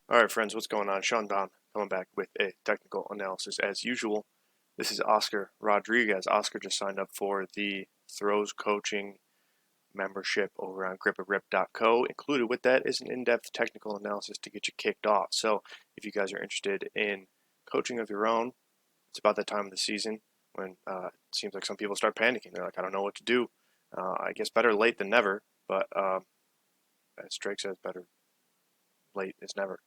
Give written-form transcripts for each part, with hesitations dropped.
All right, friends, what's going on? Sean Don coming back with a technical analysis as usual. This is Oscar Rodriguez. Oscar just signed up for the throws coaching membership over on gripandrip.co. Included with that is an in-depth technical analysis to get you kicked off. So if you guys are interested in coaching of your own, it's about that time of the season when it seems like some people start panicking. They're like, I don't know what to do. I guess better late than never, but as Drake says, better late is never.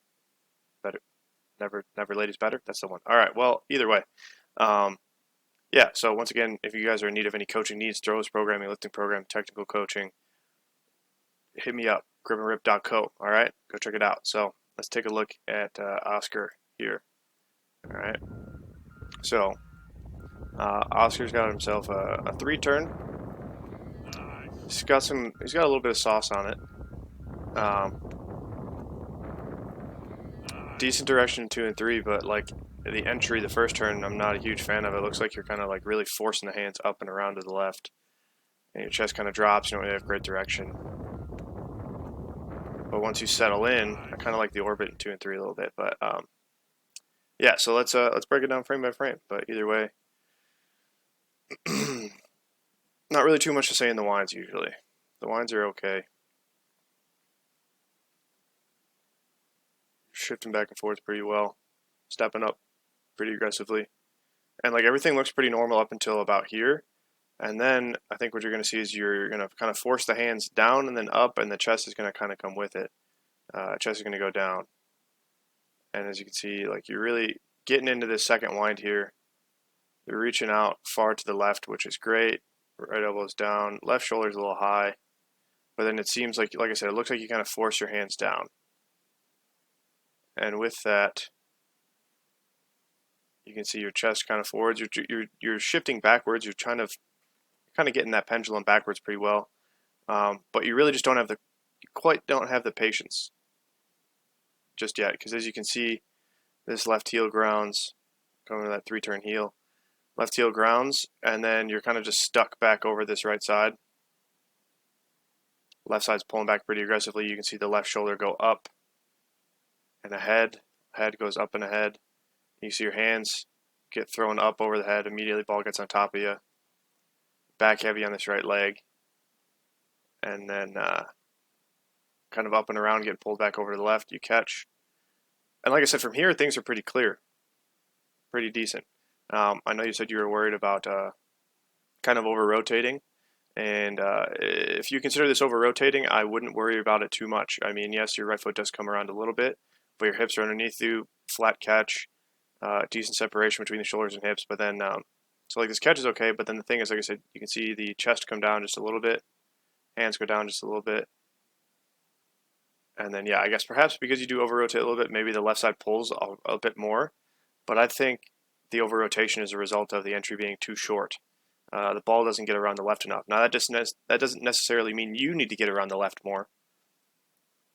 Better, never late is better. That's the one. All right. Well, either way, um, yeah. So once again, if you guys are in need of any coaching needs, throws programming, lifting program, technical coaching, hit me up. gripandrip.co. All right, go check it out. So let's take a look at Oscar here. All right. So Oscar's got himself a three turn. He's got some. He's got a little bit of sauce on it. Um, Decent direction 2 and 3, but like the entry, the first turn, I'm not a huge fan of. It looks like you're kind of like really forcing the hands up and around to the left, and your chest kind of drops. You don't really have great direction. But once you settle in, I kind of like the orbit in 2 and 3 a little bit. But yeah, so let's break it down frame by frame. But either way, not really too much to say in the winds usually. The winds are okay. Shifting back and forth pretty well, stepping up pretty aggressively, and like everything looks pretty normal up until about here. And then I think what you're going to see is you're going to kind of force the hands down and then up, and the chest is going to kind of come with it. Chest is going to go down. And as you can see, like you're really getting into this second wind here. You're reaching out far to the left, which is great. Right elbow's down. Left shoulder's a little high. But then it seems like I said, it looks like you kind of force your hands down. And with that, you can see your chest kind of forwards. You're shifting backwards. You're kind of getting that pendulum backwards pretty well. But you really just don't have the patience just yet, because as you can see, this left heel grounds, going to that 3-turn heel, left heel grounds, and then you're kind of just stuck back over this right side. Left side's pulling back pretty aggressively. You can see the left shoulder go up and ahead. Head goes up and ahead. You see your hands get thrown up over the head. Immediately, ball gets on top of you. Back heavy on this right leg, and then kind of up and around, getting pulled back over to the left. You catch. And like I said, from here, things are pretty clear, pretty decent. I know you said you were worried about kind of over-rotating. And if you consider this over-rotating, I wouldn't worry about it too much. I mean, yes, your right foot does come around a little bit, but your hips are underneath you, flat catch, decent separation between the shoulders and hips. But then, so like this catch is okay, but then the thing is, like I said, you can see the chest come down just a little bit, hands go down just a little bit. And then, yeah, I guess perhaps because you do over-rotate a little bit, maybe the left side pulls a bit more. But I think the over-rotation is a result of the entry being too short. The ball doesn't get around the left enough. Now, that doesn't necessarily mean you need to get around the left more.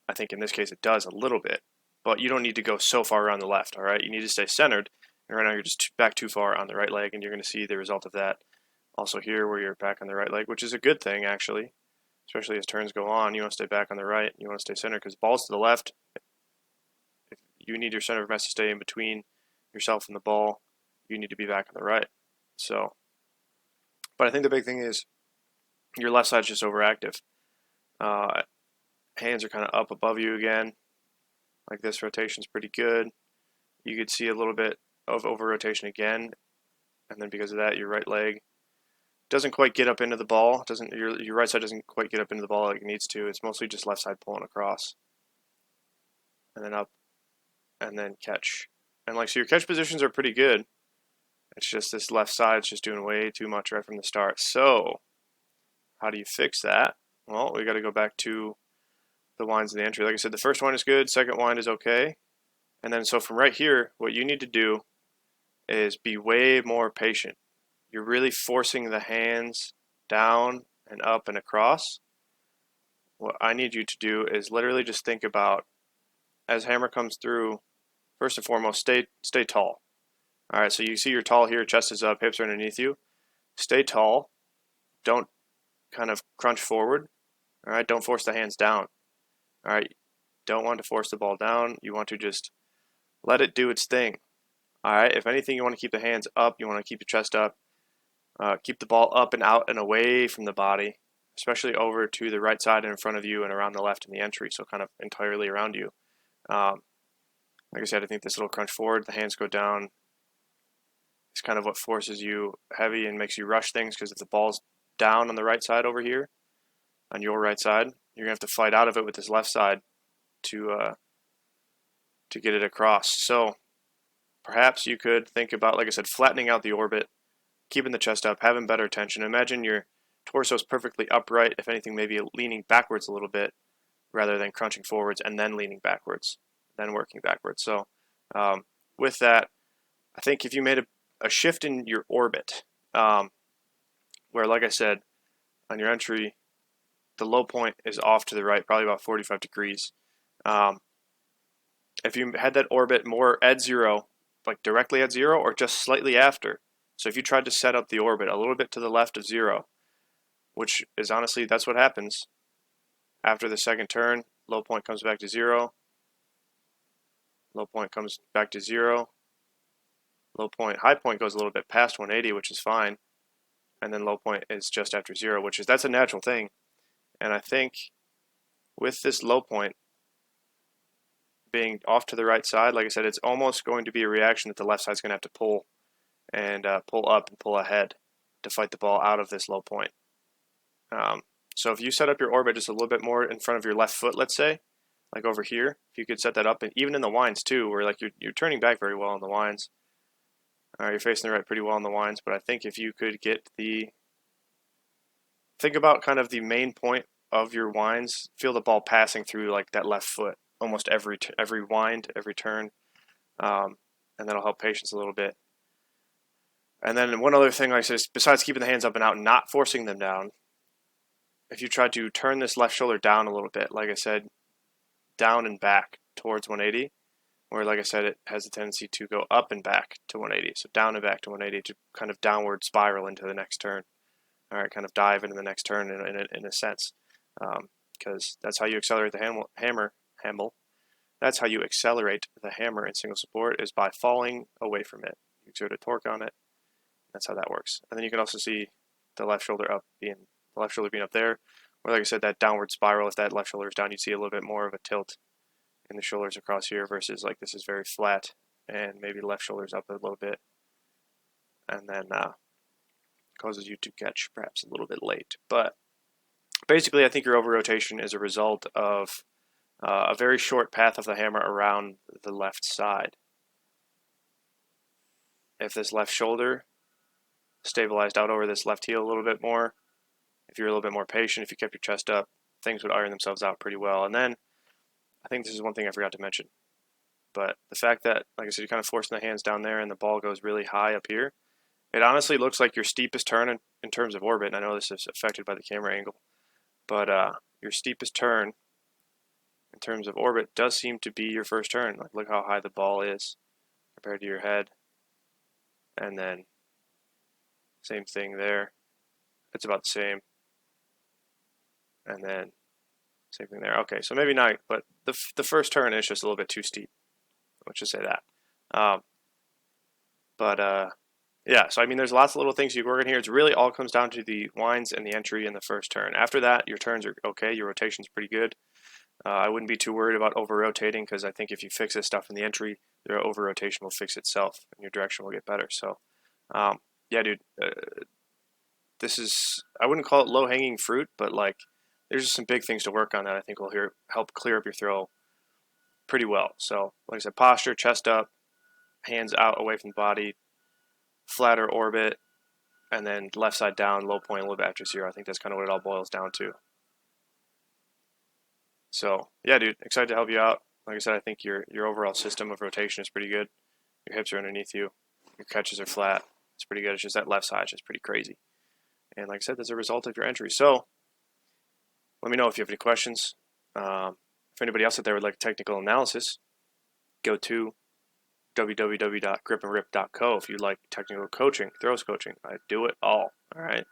I think in this case it does a little bit. But you don't need to go so far around the left, all right? You need to stay centered. And right now you're just back too far on the right leg, and you're going to see the result of that also here where you're back on the right leg, which is a good thing, actually. Especially as turns go on, you want to stay back on the right. You want to stay centered because balls to the left, if you need your center of mass to stay in between yourself and the ball, you need to be back on the right. So, but I think the big thing is your left side's just overactive. Hands are kind of up above you again. Like this rotation's pretty good. You could see a little bit of over rotation again, and then because of that, your right leg doesn't quite get up into the ball. Your right side doesn't quite get up into the ball like it needs to. It's mostly just left side pulling across, and then up, and then catch. And like so, your catch positions are pretty good. It's just this left side's just doing way too much right from the start. So, how do you fix that? Well, we got to go back to the winds in the entry. Like I said, the first wind is good, second wind is okay. And then so from right here, what you need to do is be way more patient. You're really forcing the hands down and up and across. What I need you to do is literally just think about, as hammer comes through, first and foremost, stay tall. All right, so you see you're tall here, chest is up, hips are underneath you. Stay tall. Don't kind of crunch forward. All right, don't force the hands down. All right, don't want to force the ball down. You want to just let it do its thing. All right. If anything, you want to keep the hands up. You want to keep your chest up. Keep the ball up and out and away from the body, especially over to the right side and in front of you and around the left in the entry, so kind of entirely around you. Like I said, I think this little crunch forward, the hands go down. It's kind of what forces you heavy and makes you rush things, because if the ball's down on the right side over here, on your right side, you're going to have to fight out of it with this left side to get it across. So perhaps you could think about, like I said, flattening out the orbit, keeping the chest up, having better tension. Imagine your torso is perfectly upright, if anything, maybe leaning backwards a little bit rather than crunching forwards and then leaning backwards, then working backwards. So with that, I think if you made a shift in your orbit, where, like I said, on your entry, the low point is off to the right, probably about 45 degrees. If you had that orbit more at zero, like directly at zero or just slightly after, so if you tried to set up the orbit a little bit to the left of zero, which is honestly, that's what happens after the second turn, low point comes back to zero, low point comes back to zero, low point, high point goes a little bit past 180, which is fine, and then low point is just after zero, that's a natural thing. And I think with this low point being off to the right side, like I said, it's almost going to be a reaction that the left side's going to have to pull and pull up and pull ahead to fight the ball out of this low point. So if you set up your orbit just a little bit more in front of your left foot, let's say, like over here, if you could set that up, and even in the winds too, where like you're turning back very well in the winds, you're facing the right pretty well in the winds, but I think if you could get think about kind of the main point of your winds, feel the ball passing through like that left foot almost every wind, every turn, and that'll help patience a little bit. And then one other thing, like I said, besides keeping the hands up and out and not forcing them down, if you try to turn this left shoulder down a little bit, like I said, down and back towards 180, where, like I said, it has a tendency to go up and back to 180. So down and back to 180 to kind of downward spiral into the next turn. All right, kind of dive into the next turn in a sense, because that's how you accelerate the hammer. That's how you accelerate the hammer in single support, is by falling away from it. You exert a torque on it. That's how that works. And then you can also see the left shoulder being up there, or like I said, that downward spiral. If that left shoulder is down, you'd see a little bit more of a tilt in the shoulders across here, versus like this is very flat, and maybe the left shoulder's up a little bit, and then causes you to catch perhaps a little bit late. But basically, I think your over rotation is a result of a very short path of the hammer around the left side. If this left shoulder stabilized out over this left heel a little bit more, if you're a little bit more patient, if you kept your chest up, things would iron themselves out pretty well. And then I think this is one thing I forgot to mention, but the fact that, like I said, you're kind of forcing the hands down there and the ball goes really high up here, it honestly looks like your steepest turn in terms of orbit. And I know this is affected by the camera angle, but your steepest turn in terms of orbit does seem to be your first turn. Like, look how high the ball is compared to your head. And then same thing there. It's about the same. And then same thing there. Okay, so maybe not, but the first turn is just a little bit too steep. Let's just say that. Yeah, so I mean, there's lots of little things you can work in here. It really all comes down to the winds and the entry in the first turn. After that, your turns are okay. Your rotation's pretty good. I wouldn't be too worried about over-rotating, because I think if you fix this stuff in the entry, your over-rotation will fix itself and your direction will get better. So, yeah, dude, this is, I wouldn't call it low-hanging fruit, but like, there's just some big things to work on that I think will help clear up your throw pretty well. So, like I said, posture, chest up, hands out away from the body, flatter orbit, and then left side down, low point a little bit after zero. I think that's kind of what it all boils down to. So, yeah, dude, excited to help you out. Like I said, I think your overall system of rotation is pretty good. Your hips are underneath you. Your catches are flat. It's pretty good. It's just that left side is just pretty crazy. And like I said, that's a result of your entry. So, let me know if you have any questions. If anybody else out there would like technical analysis, go to www.gripandrip.co if you'd like technical coaching, throws coaching. I do it all right?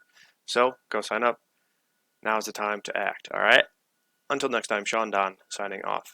So, go sign up. Now is the time to act, all right? Until next time, Sean Don signing off.